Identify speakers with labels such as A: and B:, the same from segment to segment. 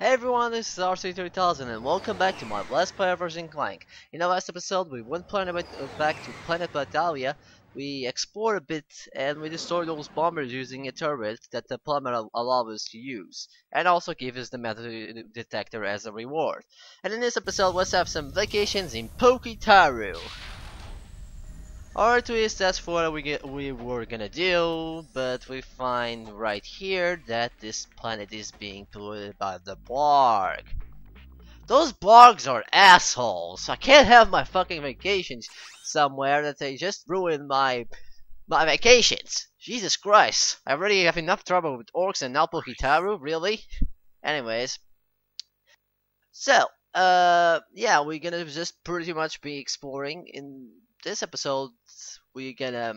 A: Hey everyone, this is RC3000 and welcome back to my Let's Play of Ratchet Clank. In the last episode, we went back to planet Batalia. We explored a bit and we destroyed those bombers using a turret that the plumber allowed us to use, and also gave us the metal detector as a reward. And in this episode, let's have some vacations in Pokitaru. Our twist, that's what we were gonna do, but we find right here that this planet is being polluted by the Blarg. Those Blargs are assholes. I can't have my fucking vacations somewhere that they just ruin my vacations. Jesus Christ. I already have enough trouble with orcs and now Pokitaru, really? Anyways. So, yeah, we're gonna just pretty much be exploring. In this episode, we're gonna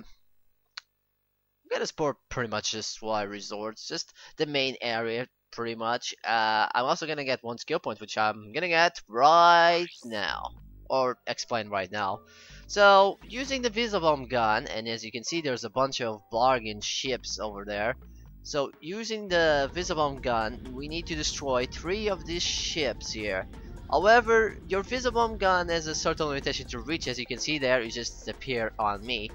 A: explore pretty much just Y resorts, just the main area, pretty much. I'm also gonna get one skill point, which I'm gonna get right now, or explain right now. So, using the Visibomb gun, and as you can see, there's a bunch of bargain ships over there. So, using the Visibomb gun, we need to destroy 3 of these ships here. However, your Visibomb gun has a certain limitation to reach. As you can see there, it just appeared on me.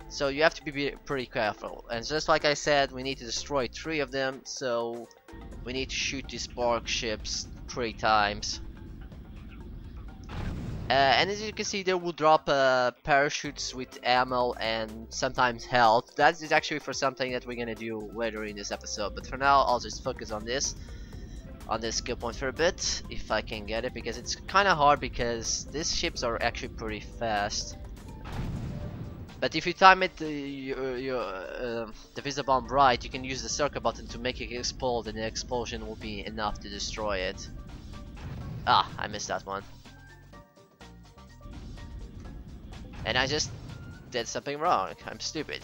A: So you have to be pretty careful. And just like I said, we need to destroy 3 of them. So we need to shoot these spark ships 3 times. And as you can see, they will drop parachutes with ammo and sometimes health. That is actually for something that we're gonna do later in this episode. But for now, I'll just focus on this skill point for a bit, if I can get it, because it's kind of hard because these ships are actually pretty fast. But if you time it the Visibomb right, you can use the circle button to make it explode, and the explosion will be enough to destroy it. Ah, I missed that one. And I just did something wrong. I'm stupid.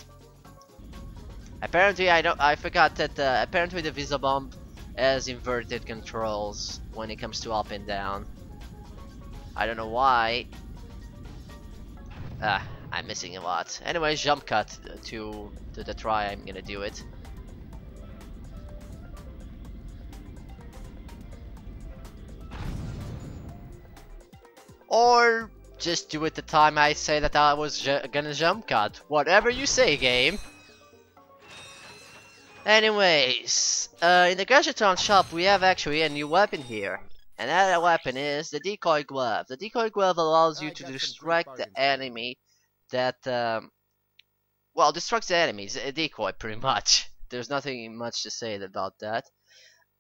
A: Apparently, I forgot that apparently the Visibomb has inverted controls when it comes to up and down. I don't know why. I'm missing a lot. Anyway, jump cut to the try. I'm gonna do it. Or just do it the time I say that I was gonna jump cut. Whatever you say, game. Anyways, in the Gadgeton shop we have actually a new weapon here. And that weapon is the Decoy Glove. The Decoy Glove allows you to distract the enemy that, well, distracts the enemies. A decoy, pretty much. There's nothing much to say about that.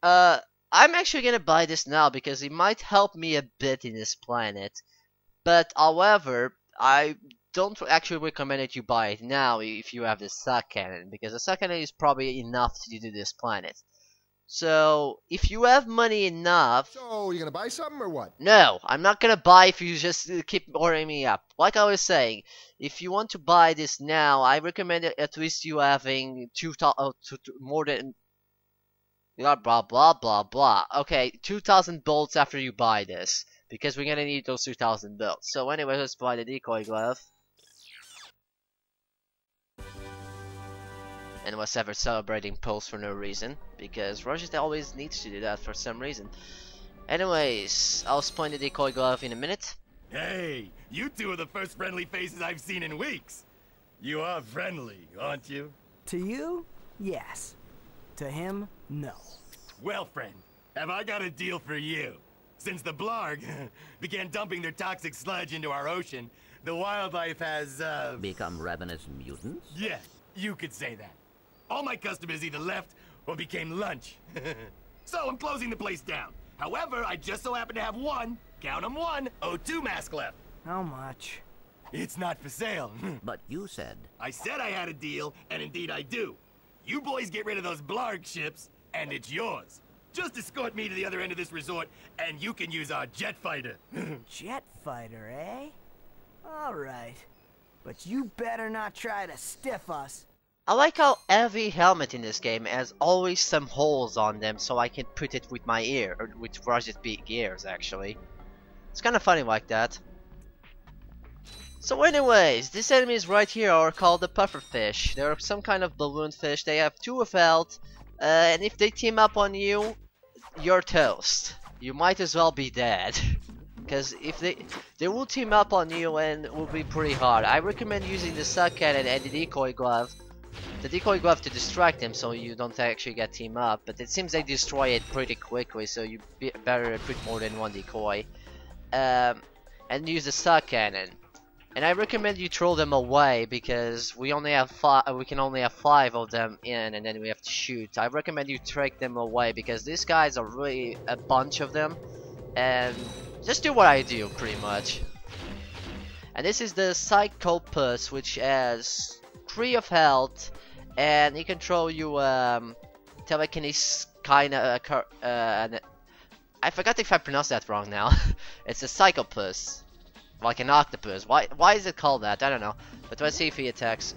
A: I'm actually gonna buy this now because it might help me a bit in this planet. But, however, I don't actually recommend that you buy it now if you have the suck cannon, because the suck cannon is probably enough to do this planet. So if you have money enough.
B: So you gonna buy something or what?
A: No, I'm not gonna buy if you just keep ordering me up. Like I was saying, if you want to buy this now, I recommend at least you having more than blah blah blah blah blah. Okay, 2,000 bolts after you buy this, because we're gonna need those 2,000 bolts. So anyway, let's buy the Decoy Glove. And was ever celebrating pose for no reason, because Ratchet always needs to do that for some reason. Anyways, I'll explain the Decoy Glove in a minute.
C: Hey, you two are the first friendly faces I've seen in weeks. You are friendly, aren't you?
D: To you, yes. To him, no.
C: Well, friend, have I got a deal for you. Since the Blarg began dumping their toxic sludge into our ocean, the wildlife has,
E: become ravenous mutants?
C: Yeah, you could say that. All my customers either left or became lunch. So I'm closing the place down. However, I just so happen to have one, count 'em one, O2 mask left.
D: How much?
C: It's not for sale.
E: But you said...
C: I said I had a deal, and indeed I do. You boys get rid of those Blarg ships, and it's yours. Just escort me to the other end of this resort, and you can use our jet fighter.
D: Jet fighter, eh? Alright. But you better not try to stiff us.
A: I like how every helmet in this game has always some holes on them, so I can put it with my ear, or with Ratchet's big ears actually. It's kind of funny like that. So anyways, these enemies right here are called the pufferfish. They're some kind of balloon fish. They have 2 of health, and if they team up on you, you're toast. You might as well be dead. Because if they will team up on you and it will be pretty hard. I recommend using the suck cannon and the decoy glove. The decoy glove to distract them so you don't actually get team up. But it seems they destroy it pretty quickly, so you better put more than one decoy. And use the suck cannon. And I recommend you throw them away because we only have we can only have 5 of them in, and then we have to shoot. I recommend you take them away because these guys are really a bunch of them, and just do what I do pretty much. And this is the Psychopus, which has 3 of health, and he can throw you telekinesis kinda. I forgot if I pronounced that wrong now. It's a Psychopus. Like an octopus. Why is it called that? I don't know. But let's see if he attacks.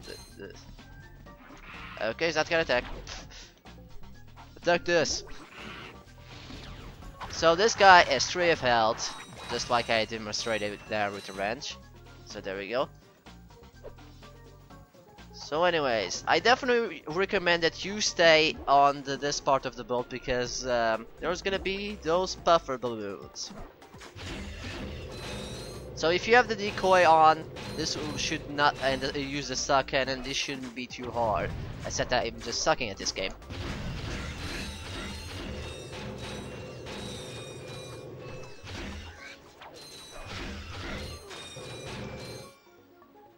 A: Okay, he's not gonna attack. Attack this. So this guy has 3 of health, just like I demonstrated there with the wrench. So there we go. So anyways, I definitely recommend that you stay on this part of the boat because there's gonna be those puffer balloons. So if you have the decoy on, this should not, and use the suck cannon, this shouldn't be too hard. I said that I'm just sucking at this game.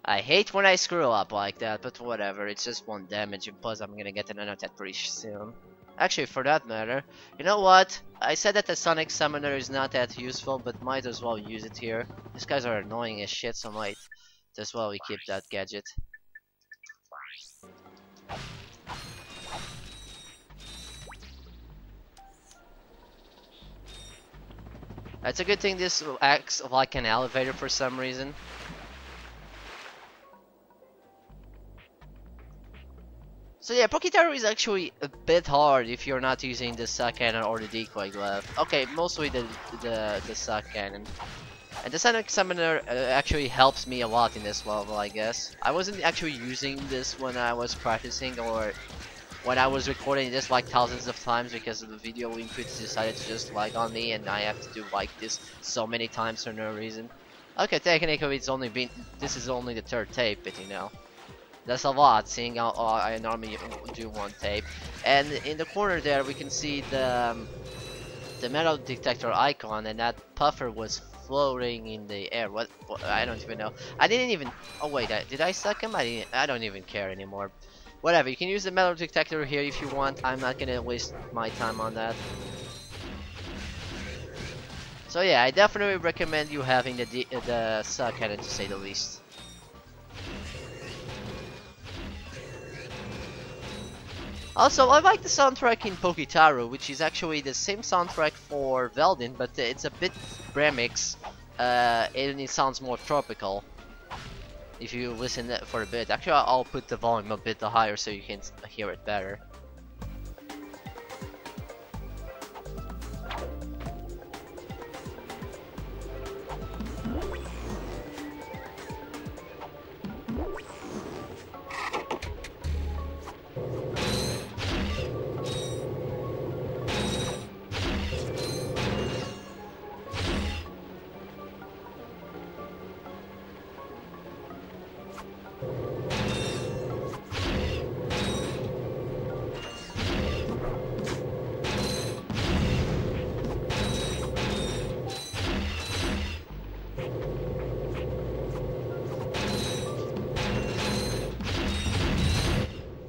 A: I hate when I screw up like that, but whatever, it's just 1 damage, and plus I'm gonna get another attack pretty soon. Actually, for that matter, you know what? I said that the Sonic Summoner is not that useful, but might as well use it here. These guys are annoying as shit, so might as well we keep that gadget. It's a good thing this acts like an elevator for some reason. So yeah, Pokitaru is actually a bit hard if you're not using the suck cannon or the decoy glove. Okay, mostly the suck cannon. And the Sonic Summoner actually helps me a lot in this level, I guess. I wasn't actually using this when I was practicing or when I was recording this like thousands of times because the video inputs decided to just lag on me and I have to do like this so many times for no reason. Okay, technically this is only the 3rd tape, but you know. That's a lot, seeing how I normally do 1 tape. And in the corner there, we can see the metal detector icon, and that puffer was floating in the air. What? I don't even know. I didn't even. Oh wait, did I suck him? I don't even care anymore. Whatever. You can use the metal detector here if you want. I'm not gonna waste my time on that. So yeah, I definitely recommend you having the suck cannon, to say the least. Also, I like the soundtrack in Pokitaru, which is actually the same soundtrack for Veldin, but it's a bit remix, and it sounds more tropical. If you listen for a bit. Actually, I'll put the volume a bit higher so you can hear it better.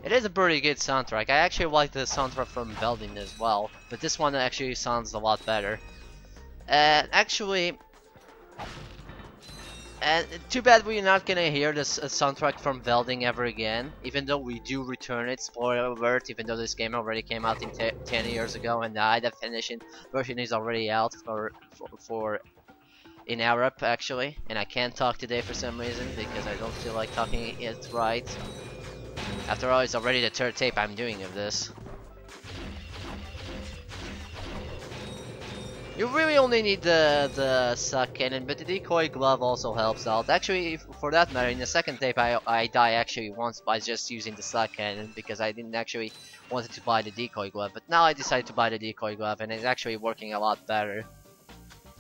A: It is a pretty good soundtrack. I actually like the soundtrack from Veldin as well, but this one actually sounds a lot better. Actually, too bad we're not gonna hear this soundtrack from Veldin ever again, even though we do return it. Spoiler alert, even though this game already came out in 10 years ago and the high definition version is already out for in Europe actually, and I can't talk today for some reason because I don't feel like talking it right. After all, it's already the 3rd tape I'm doing of this. You really only need the suck cannon, but the decoy glove also helps out. Actually, for that matter, in the second tape I die actually once by just using the suck cannon because I didn't actually wanted to buy the decoy glove, but now I decided to buy the decoy glove and it's actually working a lot better.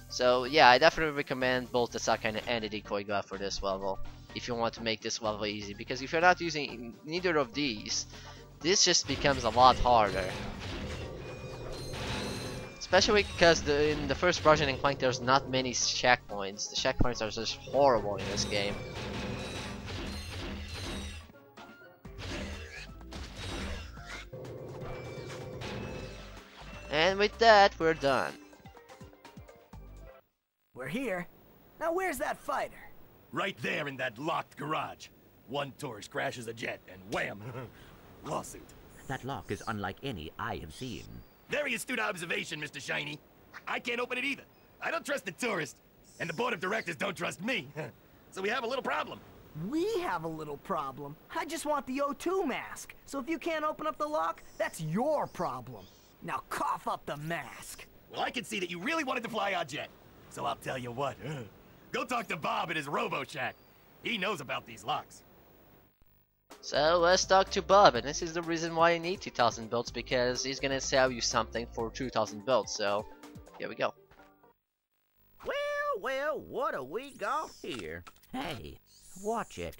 A: So yeah, I definitely recommend both the suck cannon and the decoy glove for this level if you want to make this level easy, because if you're not using neither of these, this just becomes a lot harder. Especially because in the first Ratchet Clank there's not many checkpoints. The checkpoints are just horrible in this game. And with that, we're done.
D: We're here. Now where's that fighter?
C: Right there in that locked garage. One tourist crashes a jet and wham! Lawsuit.
E: That lock is unlike any I have seen.
C: Very astute observation, Mr. Shiny. I can't open it either. I don't trust the tourist, and the board of directors don't trust me. So we have a little problem.
D: We have a little problem. I just want the O2 mask. So if you can't open up the lock, that's your problem. Now cough up the mask.
C: Well, I can see that you really wanted to fly our jet. So I'll tell you what. Go talk to Bob at his Robo Shack. He knows about these locks.
A: So let's talk to Bob, and this is the reason why you need 2,000 builds, because he's gonna sell you something for 2,000 builds. So here we go.
E: Well, what do we got here? Hey, watch it.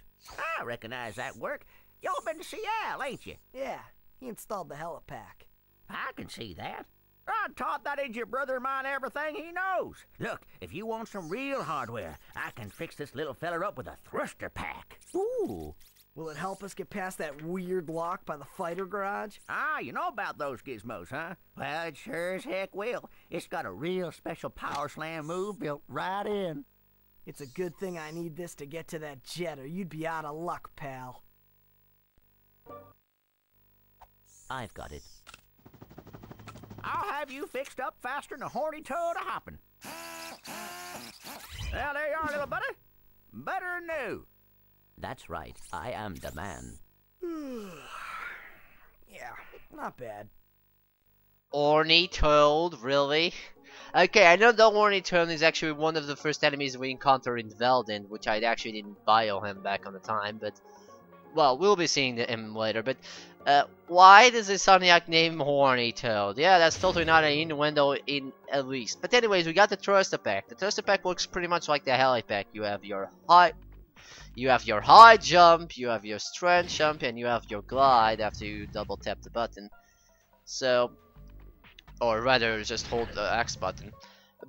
E: I recognize that work. Y'all been to Seattle, ain't you?
D: Yeah, he installed the helipack.
E: I can see that. I taught that idiot brother of mine everything he knows. Look, if you want some real hardware, I can fix this little feller up with a thruster pack. Ooh.
D: Will it help us get past that weird lock by the fighter garage?
E: Ah, you know about those gizmos, huh? Well, it sure as heck will. It's got a real special power slam move built right in.
D: It's a good thing I need this to get to that jet, or you'd be out of luck, pal.
E: I've got it. I'll have you fixed up faster than a horny toad a hopping. Well, there you are, little buddy. Better than new. That's right. I am the man.
D: Yeah, not bad.
A: Ornitoad, really? Okay, I know the Ornitoad is actually one of the first enemies we encounter in Veldin, which I actually didn't bio him back on the time, but well, we'll be seeing him later. But why does Insomniac name Ornitoad? Yeah, that's totally not an innuendo in at least. But anyways, we got the thruster pack. The thruster pack works pretty much like the heli pack. You have your high jump, you have your strength jump, and you have your glide after you double tap the button. So, or rather, just hold the X button.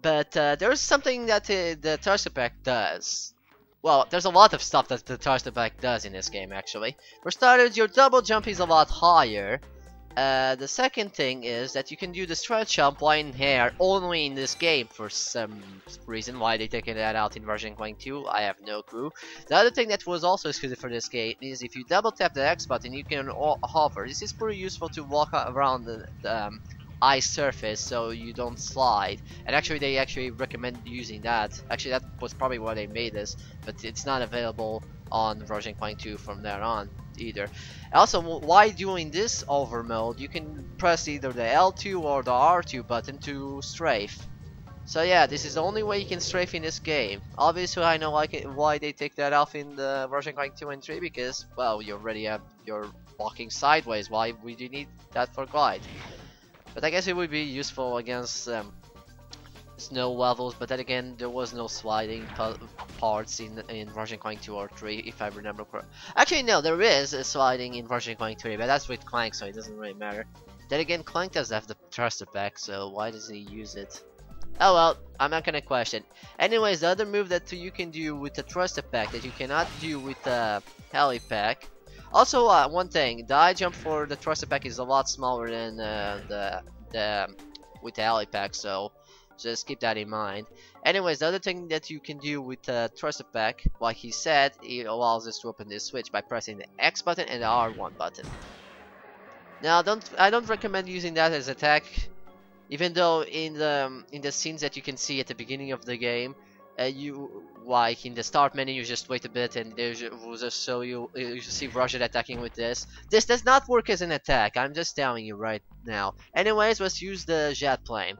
A: But there's something that the thruster pack does. Well, there's a lot of stuff that the thruster pack does in this game, actually. For starters, your double jump is a lot higher. The second thing is that you can do the strength jump while in air only in this game for some reason. Why they taking that out in Ratchet Clank 2, I have no clue. The other thing that was also exclusive for this game is if you double tap the X button, you can hover. This is pretty useful to walk around the ice surface so you don't slide, and actually they actually recommend using that. Actually, that was probably why they made this, but it's not available on Ratchet Clank 2 from there on either. Also, while doing this over mode, you can press either the L2 or the R2 button to strafe. So yeah, this is the only way you can strafe in this game. Obviously, I know why they take that off in the Ratchet Clank 2 and 3, because, well, you already have your walking sideways. Why would you need that for glide? But I guess it would be useful against snow levels, but then again, there was no sliding parts in Ratchet Clank 2 or 3, if I remember correctly. Actually, no, there is a sliding in Ratchet Clank 3, but that's with Clank, so it doesn't really matter. Then again, Clank does have the thruster pack, so why does he use it? Oh well, I'm not gonna question. Anyways, the other move that you can do with the thruster pack that you cannot do with the heli pack. Also, one thing, the high jump for the thruster pack is a lot smaller than with the heli pack, so just keep that in mind. Anyways, the other thing that you can do with the thruster pack, like he said, it allows us to open this switch by pressing the X button and the R1 button. Now, I don't recommend using that as attack, even though in the scenes that you can see at the beginning of the game, you like in the start menu, you just wait a bit and will just show you see Ratchet attacking with this. This does not work as an attack. I'm just telling you right now. Anyways, let's use the jet plane.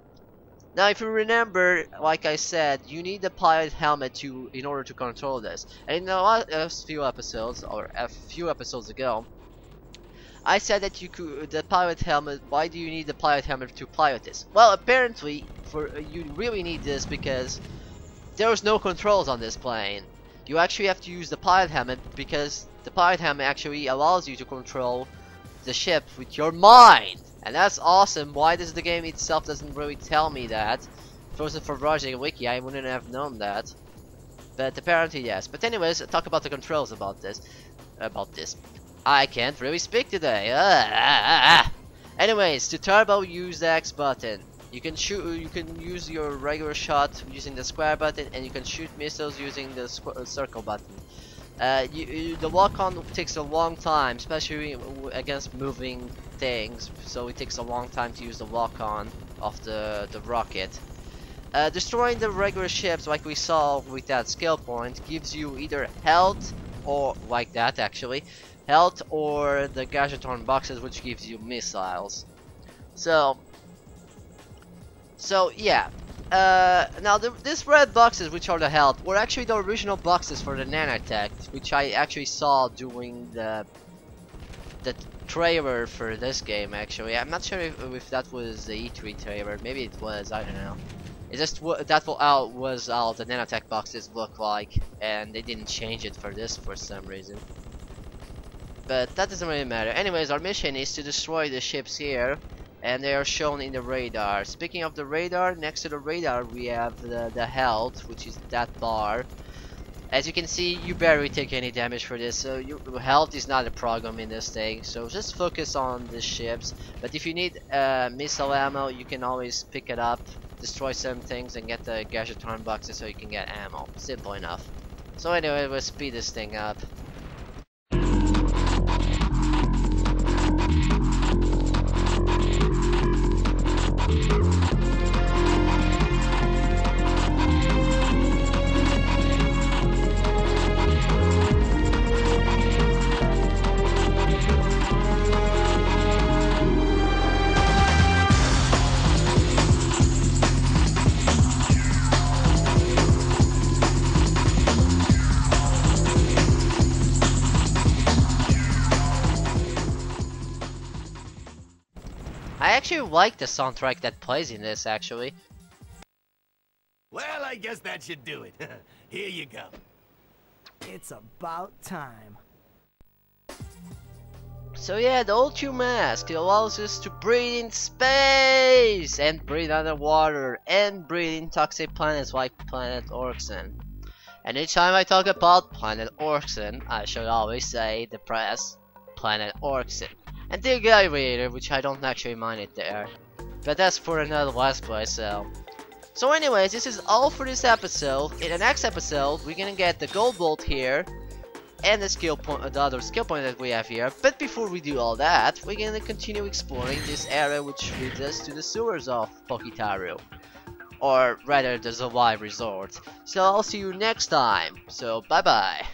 A: Now, if you remember, like I said, you need the pilot helmet in order to control this. And in a few episodes, or a few episodes ago, I said that the pilot helmet. Why do you need the pilot helmet to pilot this? Well, apparently, you really need this because there's no controls on this plane. You actually have to use the pilot helmet because the pilot helmet actually allows you to control the ship with your mind. And that's awesome. Why does the game itself doesn't really tell me that? If it wasn't for Project Wiki, I wouldn't have known that. But apparently yes. But anyways, talk about the controls about this. I can't really speak today. Anyways, to turbo, use the X button. You can shoot. You can use your regular shot using the square button, and you can shoot missiles using the circle button. The lock-on takes a long time, especially against moving things, so it takes a long time to use the lock-on of the rocket. Destroying the regular ships, like we saw with that skill point, gives you either health, or like that actually, health, or the gadgeton boxes, which gives you missiles. So yeah. Now these red boxes, which are the health, were actually the original boxes for the nanotech, which I actually saw doing the trailer for this game. Actually, I'm not sure if that was the E3 trailer. Maybe it was. I don't know. It's just that was how the nanotech boxes look like, and they didn't change it for this for some reason. But that doesn't really matter. Anyways, our mission is to destroy the ships here. And they are shown in the radar. Speaking of the radar, next to the radar we have the health, which is that bar. As you can see, you barely take any damage for this, so your health is not a problem in this thing. So just focus on the ships. But if you need missile ammo, you can always pick it up, destroy some things, and get the gadgeton boxes so you can get ammo. Simple enough. So anyway, we'll speed this thing up. I actually like the soundtrack that plays in this, actually.
C: Well, I guess that should do it. Here you go.
D: It's about time.
A: So yeah, the O2 mask, it allows us to breathe in space, and breathe underwater, and breathe in toxic planets like Planet Orxen. And each time I talk about Planet Orxen, I should always say the press Planet Orxen. And the Gladiator, which I don't actually mind it there. But that's for another Let's Play, so. So anyways, this is all for this episode. In the next episode, we're gonna get the gold bolt here. And the skill point, the other skill point that we have here. But before we do all that, we're gonna continue exploring this area which leads us to the sewers of Pokitaru. Or rather, the Zawai Resort. So I'll see you next time. So bye bye.